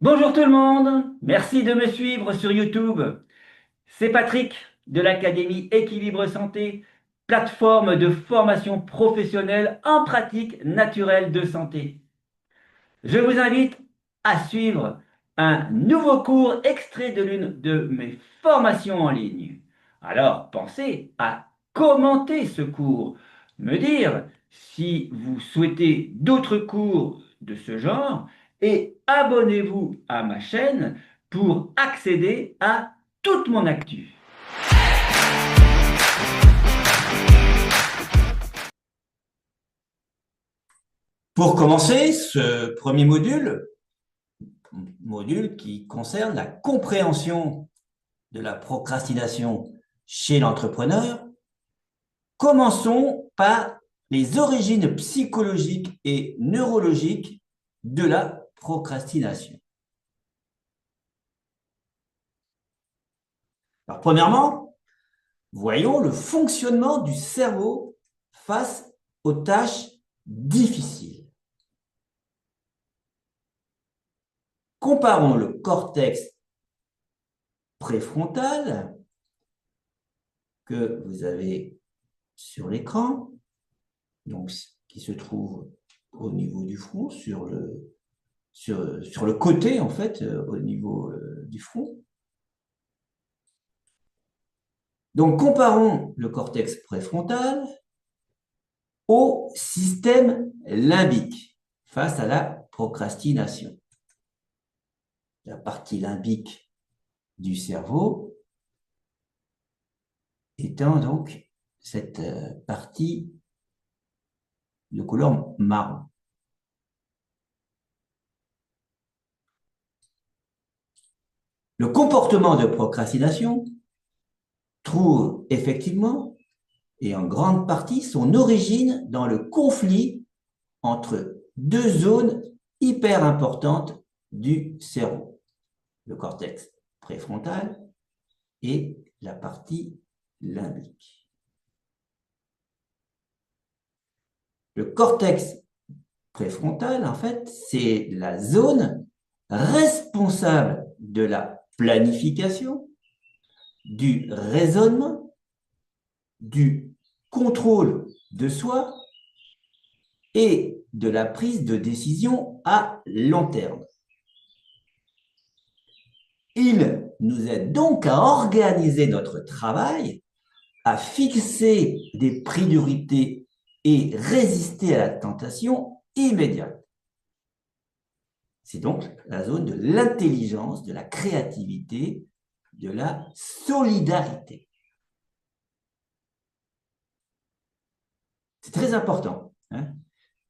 Bonjour tout le monde, merci de me suivre sur YouTube. C'est Patrick de l'Académie Équilibre Santé, plateforme de formation professionnelle en pratique naturelle de santé. Je vous invite à suivre un nouveau cours extrait de l'une de mes formations en ligne. Alors pensez à commenter ce cours, me dire si vous souhaitez d'autres cours de ce genre et abonnez-vous à ma chaîne pour accéder à toute mon actu. Pour commencer, ce premier module qui concerne la compréhension de la procrastination chez l'entrepreneur, commençons par les origines psychologiques et neurologiques de la procrastination. Alors, premièrement, voyons le fonctionnement du cerveau face aux tâches difficiles. Comparons le cortex préfrontal que vous avez sur l'écran, donc qui se trouve au niveau du front, sur le côté en fait, au niveau du front. Donc comparons le cortex préfrontal au système limbique face à la procrastination. La partie limbique du cerveau étant donc cette partie de couleur marron. Le comportement de procrastination trouve effectivement et en grande partie son origine dans le conflit entre deux zones hyper importantes du cerveau, le cortex préfrontal et la partie limbique. Le cortex préfrontal, en fait, c'est la zone responsable de la planification, du raisonnement, du contrôle de soi et de la prise de décision à long terme. Il nous aide donc à organiser notre travail, à fixer des priorités et résister à la tentation immédiate. C'est donc la zone de l'intelligence, de la créativité, de la solidarité. C'est très important.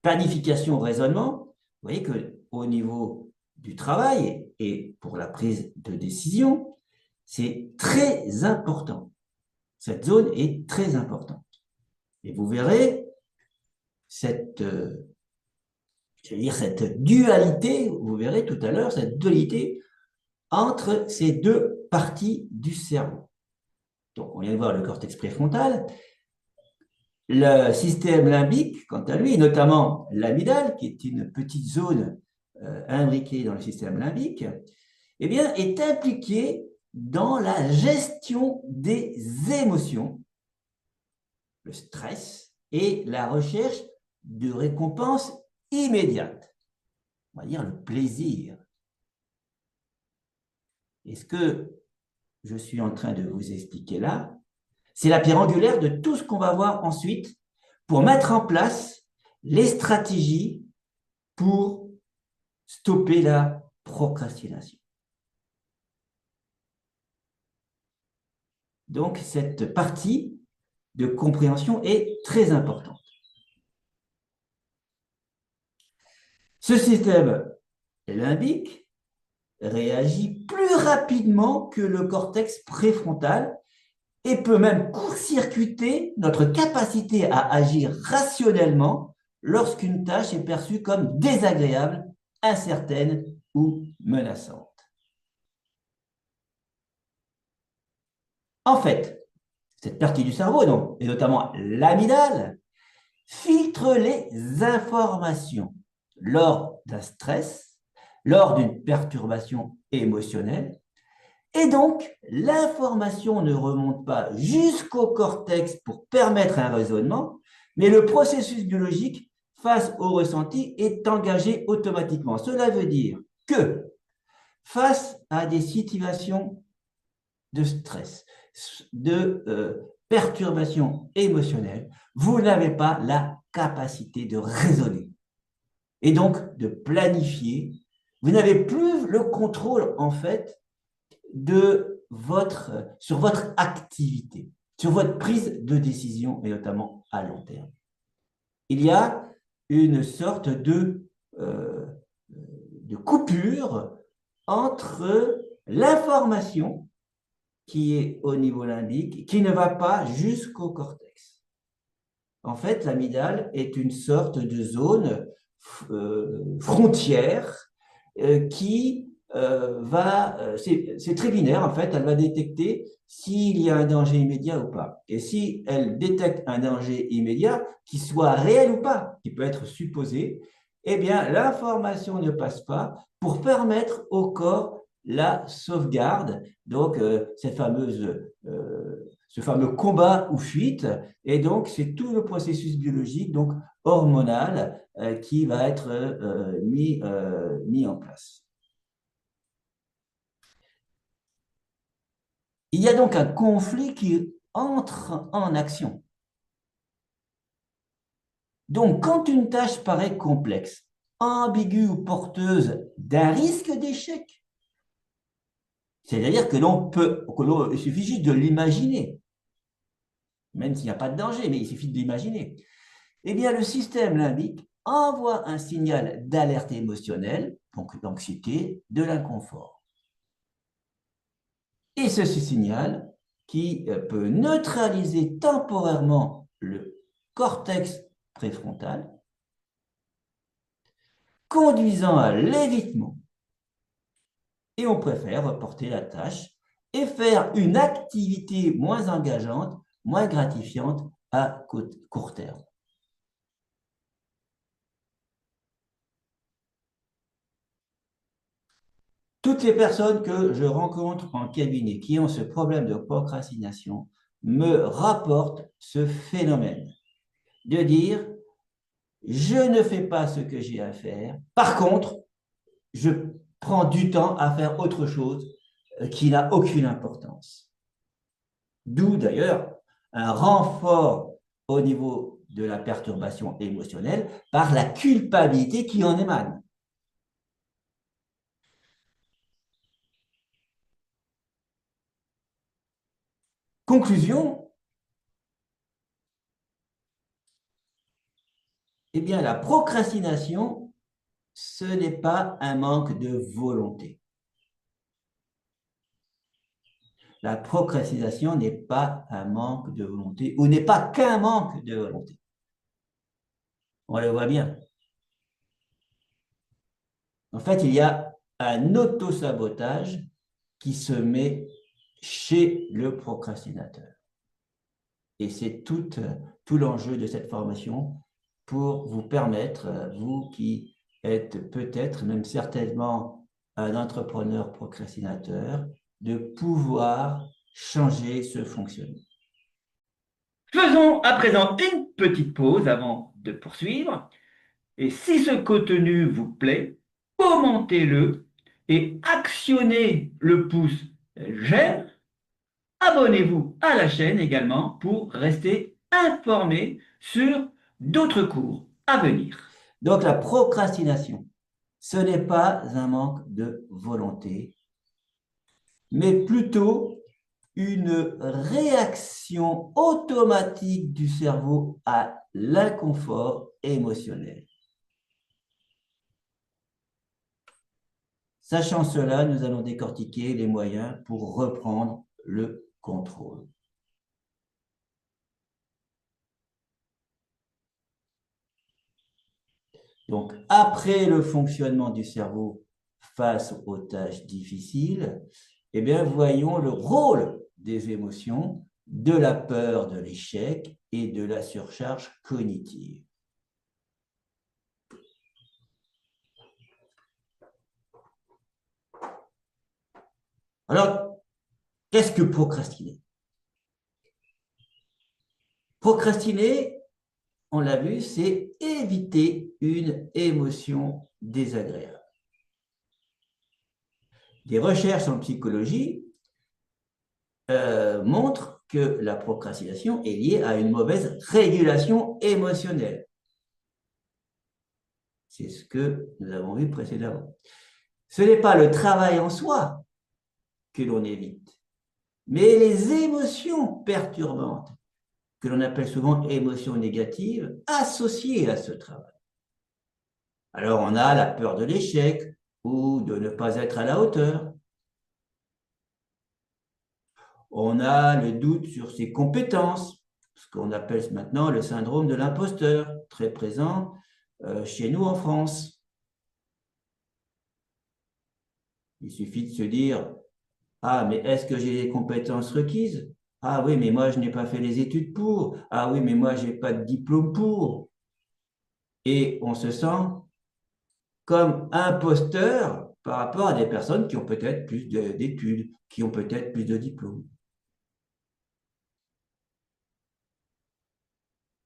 Planification, raisonnement, vous voyez qu'au niveau du travail et pour la prise de décision, c'est très important. Cette zone est très importante. Et vous verrez cette dualité, vous verrez tout à l'heure, cette dualité entre ces deux parties du cerveau. Donc, on vient de voir le cortex préfrontal. Le système limbique, quant à lui, notamment l'amygdale, qui est une petite zone imbriquée dans le système limbique, eh bien, est impliqué dans la gestion des émotions, le stress et la recherche de récompenses immédiates, on va dire le plaisir. Et ce que je suis en train de vous expliquer là, c'est la pierre angulaire de tout ce qu'on va voir ensuite pour mettre en place les stratégies pour stopper la procrastination. Donc, cette partie de compréhension est très importante. Ce système limbique réagit plus rapidement que le cortex préfrontal et peut même court-circuiter notre capacité à agir rationnellement lorsqu'une tâche est perçue comme désagréable, incertaine ou menaçante. En fait, cette partie du cerveau, donc, et notamment l'amygdale, filtre les informations lors d'un stress, lors d'une perturbation émotionnelle. Et donc, l'information ne remonte pas jusqu'au cortex pour permettre un raisonnement, mais le processus biologique face au ressenti est engagé automatiquement. Cela veut dire que face à des situations de stress, de perturbation émotionnelle, vous n'avez pas la capacité de raisonner et donc de planifier. Vous n'avez plus le contrôle, en fait, sur votre activité, sur votre prise de décision, et notamment à long terme. Il y a une sorte de coupure entre l'information qui est au niveau limbique, qui ne va pas jusqu'au cortex. En fait, l'amygdale est une sorte de zone frontière qui c'est très binaire en fait, elle va détecter s'il y a un danger immédiat ou pas. Et si elle détecte un danger immédiat, qu'il soit réel ou pas, qui peut être supposé, eh bien l'information ne passe pas pour permettre au corps la sauvegarde, donc ce fameux combat ou fuite, et donc c'est tout le processus biologique, donc hormonal, qui va être mis en place. Il y a donc un conflit qui entre en action. Donc, quand une tâche paraît complexe, ambiguë ou porteuse d'un risque d'échec, c'est-à-dire il suffit juste de l'imaginer, même s'il n'y a pas de danger, mais il suffit de l'imaginer. Eh bien, le système limbique envoie un signal d'alerte émotionnelle, donc l'anxiété, de l'inconfort. Et ce signal qui peut neutraliser temporairement le cortex préfrontal, conduisant à l'évitement. Et on préfère reporter la tâche et faire une activité moins engageante, moins gratifiante à court terme. Toutes les personnes que je rencontre en cabinet qui ont ce problème de procrastination me rapportent ce phénomène de dire je ne fais pas ce que j'ai à faire. Par contre, je prends du temps à faire autre chose qui n'a aucune importance. D'où d'ailleurs un renfort au niveau de la perturbation émotionnelle par la culpabilité qui en émane. Conclusion, eh bien la procrastination, ce n'est pas un manque de volonté. La procrastination n'est pas un manque de volonté ou n'est pas qu'un manque de volonté. On le voit bien. En fait, il y a un autosabotage qui se met chez le procrastinateur. Et c'est tout l'enjeu de cette formation pour vous permettre, vous qui êtes peut-être, même certainement, un entrepreneur procrastinateur, de pouvoir changer ce fonctionnement. Faisons à présent une petite pause avant de poursuivre. Et si ce contenu vous plaît, commentez-le et actionnez le pouce j'aime. Abonnez-vous à la chaîne également pour rester informé sur d'autres cours à venir. Donc la procrastination, ce n'est pas un manque de volonté, mais plutôt une réaction automatique du cerveau à l'inconfort émotionnel. Sachant cela, nous allons décortiquer les moyens pour reprendre le contrôle. Donc, après le fonctionnement du cerveau face aux tâches difficiles, eh bien, voyons le rôle des émotions, de la peur de l'échec et de la surcharge cognitive. Alors, qu'est-ce que procrastiner? Procrastiner, on l'a vu, c'est éviter une émotion désagréable. Des recherches en psychologie montrent que la procrastination est liée à une mauvaise régulation émotionnelle. C'est ce que nous avons vu précédemment. Ce n'est pas le travail en soi que l'on évite, mais les émotions perturbantes, que l'on appelle souvent émotions négatives, associées à ce travail. Alors, on a la peur de l'échec ou de ne pas être à la hauteur. On a le doute sur ses compétences, ce qu'on appelle maintenant le syndrome de l'imposteur, très présent chez nous en France. Il suffit de se dire, ah, mais est-ce que j'ai les compétences requises? Ah oui, mais moi, je n'ai pas fait les études pour. Ah oui, mais moi, je n'ai pas de diplôme pour. Et on se sent comme imposteur par rapport à des personnes qui ont peut-être plus d'études, qui ont peut-être plus de diplômes.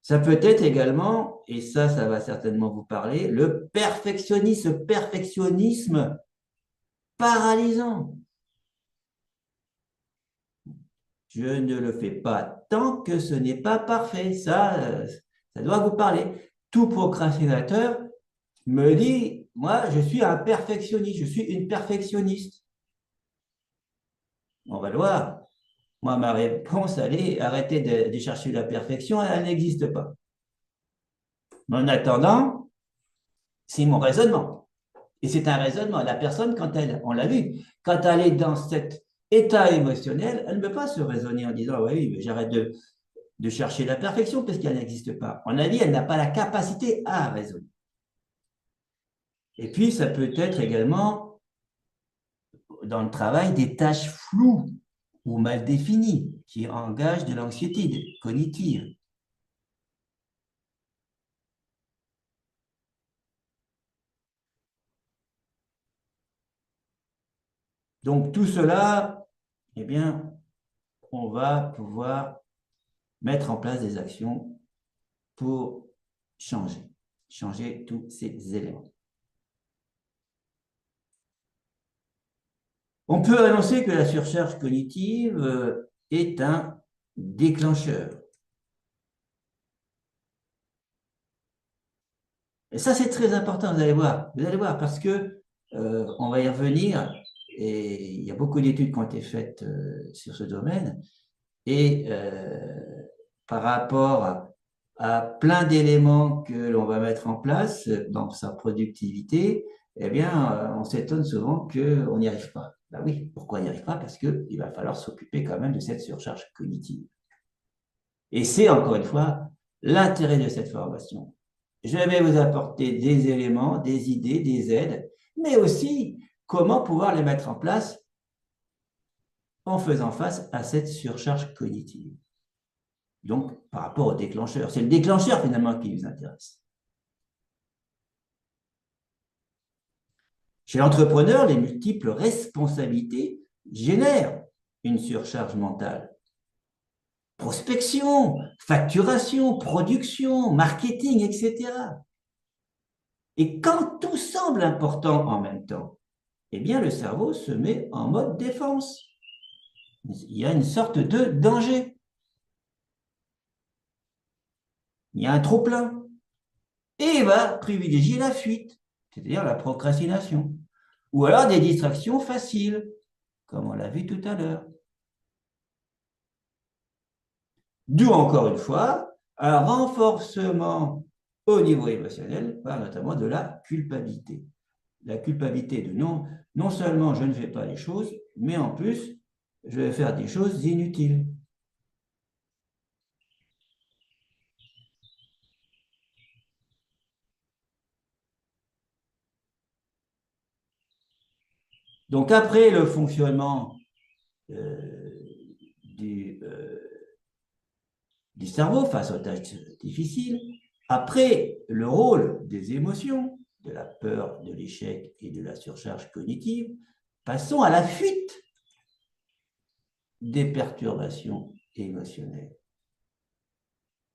Ça peut être également, et ça va certainement vous parler, le perfectionnisme paralysant. Je ne le fais pas tant que ce n'est pas parfait. Ça doit vous parler. Tout procrastinateur me dit, moi, je suis un perfectionniste, je suis une perfectionniste. On va le voir. Moi, ma réponse, allez, arrêtez de chercher la perfection, elle n'existe pas. Mais en attendant, c'est mon raisonnement. Et c'est un raisonnement. La personne, on l'a vu, quand elle est dans cet état émotionnel, elle ne peut pas se raisonner en disant, oui, mais j'arrête de chercher la perfection parce qu'elle n'existe pas. En avis, elle n'a pas la capacité à raisonner. Et puis, ça peut être également dans le travail des tâches floues ou mal définies qui engagent de l'anxiété cognitive. Donc, tout cela, eh bien, on va pouvoir mettre en place des actions pour changer tous ces éléments. On peut annoncer que la surcharge cognitive est un déclencheur. Et ça, c'est très important, vous allez voir. Vous allez voir, parce que on va y revenir, et il y a beaucoup d'études qui ont été faites sur ce domaine, et par rapport à plein d'éléments que l'on va mettre en place dans sa productivité, eh bien, on s'étonne souvent qu'on n'y arrive pas. Ben oui, pourquoi on n'y arrive pas? Parce qu'il va falloir s'occuper quand même de cette surcharge cognitive. Et c'est, encore une fois, l'intérêt de cette formation. Je vais vous apporter des éléments, des idées, des aides, mais aussi comment pouvoir les mettre en place en faisant face à cette surcharge cognitive. Donc, par rapport au déclencheur. C'est le déclencheur, finalement, qui nous intéresse. Chez l'entrepreneur, les multiples responsabilités génèrent une surcharge mentale. Prospection, facturation, production, marketing, etc. Et quand tout semble important en même temps, eh bien, le cerveau se met en mode défense. Il y a une sorte de danger. Il y a un trop-plein. Et il va privilégier la fuite, c'est-à-dire la procrastination. Ou alors des distractions faciles, comme on l'a vu tout à l'heure. D'où, encore une fois, un renforcement au niveau émotionnel, par notamment de la culpabilité. La culpabilité de non seulement je ne fais pas les choses, mais en plus, je vais faire des choses inutiles. Donc, après le fonctionnement du cerveau face aux tâches difficiles, après le rôle des émotions, de la peur, de l'échec et de la surcharge cognitive, passons à la fuite. des perturbations émotionnelles.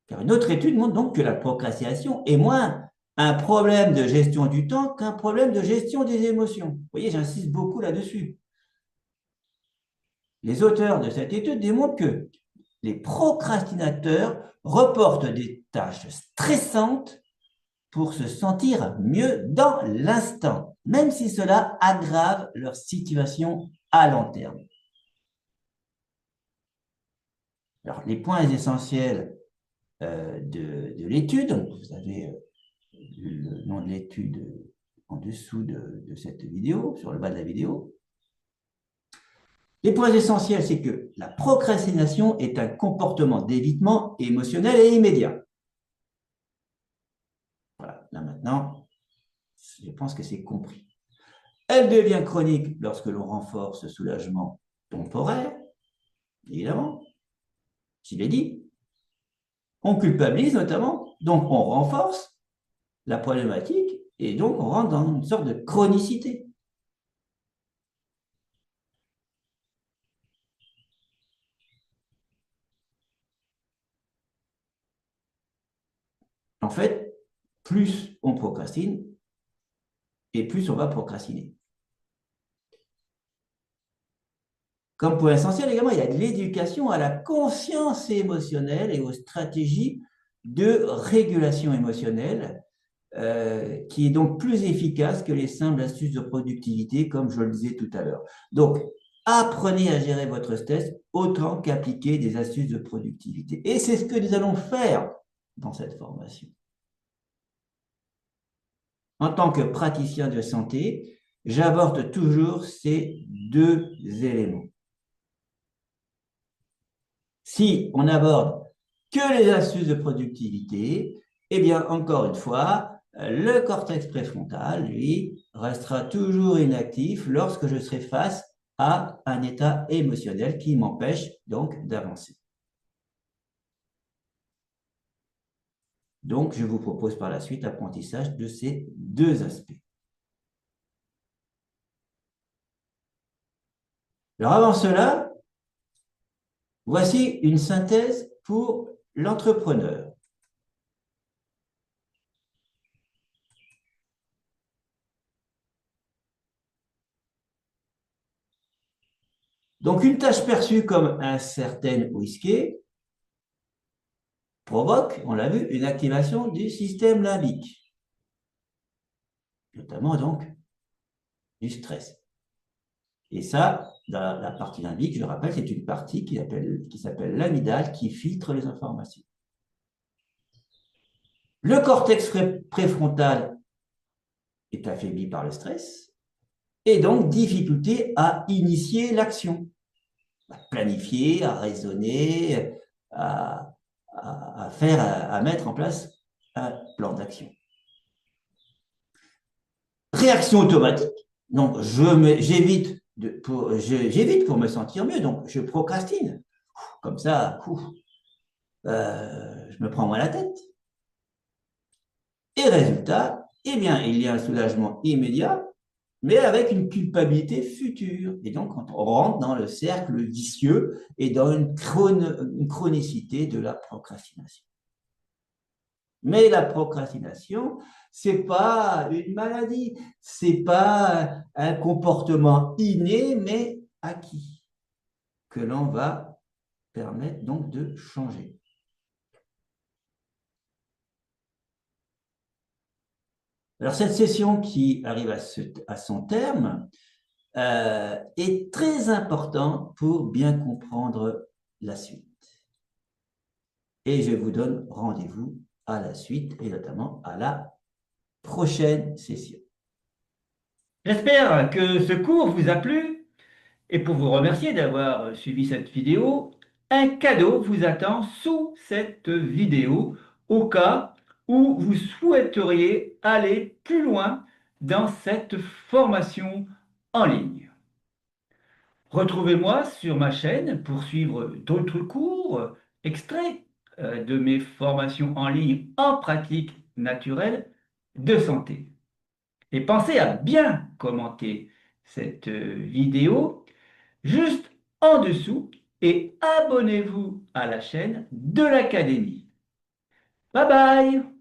Car une autre étude montre donc que la procrastination est moins un problème de gestion du temps qu'un problème de gestion des émotions. Vous voyez, j'insiste beaucoup là-dessus. Les auteurs de cette étude démontrent que les procrastinateurs reportent des tâches stressantes pour se sentir mieux dans l'instant, même si cela aggrave leur situation à long terme. Alors, les points essentiels de l'étude, vous avez le nom de l'étude en dessous de cette vidéo, sur le bas de la vidéo. Les points essentiels, c'est que la procrastination est un comportement d'évitement émotionnel et immédiat. Voilà, là maintenant, je pense que c'est compris. Elle devient chronique lorsque l'on renforce le soulagement temporaire, évidemment, je l'ai dit. On culpabilise notamment, donc on renforce la problématique et donc on rentre dans une sorte de chronicité. En fait, plus on procrastine et plus on va procrastiner. Comme point essentiel également, il y a de l'éducation à la conscience émotionnelle et aux stratégies de régulation émotionnelle, qui est donc plus efficace que les simples astuces de productivité, comme je le disais tout à l'heure. Donc, apprenez à gérer votre stress autant qu'appliquer des astuces de productivité. Et c'est ce que nous allons faire dans cette formation. En tant que praticien de santé, j'aborde toujours ces deux éléments. Si on n'aborde que les astuces de productivité, eh bien, encore une fois, le cortex préfrontal, lui, restera toujours inactif lorsque je serai face à un état émotionnel qui m'empêche donc d'avancer. Donc, je vous propose par la suite l'apprentissage de ces deux aspects. Alors, avant cela, voici une synthèse pour l'entrepreneur. Donc, une tâche perçue comme un certain risqué provoque, on l'a vu, une activation du système limbique, notamment donc du stress. Et ça, dans la partie limbique, je rappelle, c'est une partie qui s'appelle l'amygdale qui filtre les informations. Le cortex préfrontal est affaibli par le stress et donc difficulté à initier l'action, à planifier, à raisonner, à mettre en place un plan d'action. Réaction automatique, donc j'évite pour me sentir mieux, donc je procrastine. Comme ça, je me prends moins la tête. Et résultat, eh bien, il y a un soulagement immédiat, mais avec une culpabilité future. Et donc, on rentre dans le cercle vicieux et dans une chronicité de la procrastination. Mais la procrastination, c'est pas une maladie, c'est pas un comportement inné, mais acquis, que l'on va permettre donc de changer. Alors, cette session qui arrive à son terme est très importante pour bien comprendre la suite. Et je vous donne rendez-vous à la suite et notamment à la prochaine session. J'espère que ce cours vous a plu et pour vous remercier d'avoir suivi cette vidéo, un cadeau vous attend sous cette vidéo au cas où vous souhaiteriez aller plus loin dans cette formation en ligne. Retrouvez-moi sur ma chaîne pour suivre d'autres cours extraits de mes formations en ligne en pratique naturelle de santé. Et pensez à bien commenter cette vidéo juste en dessous et abonnez-vous à la chaîne de l'Académie. Bye bye!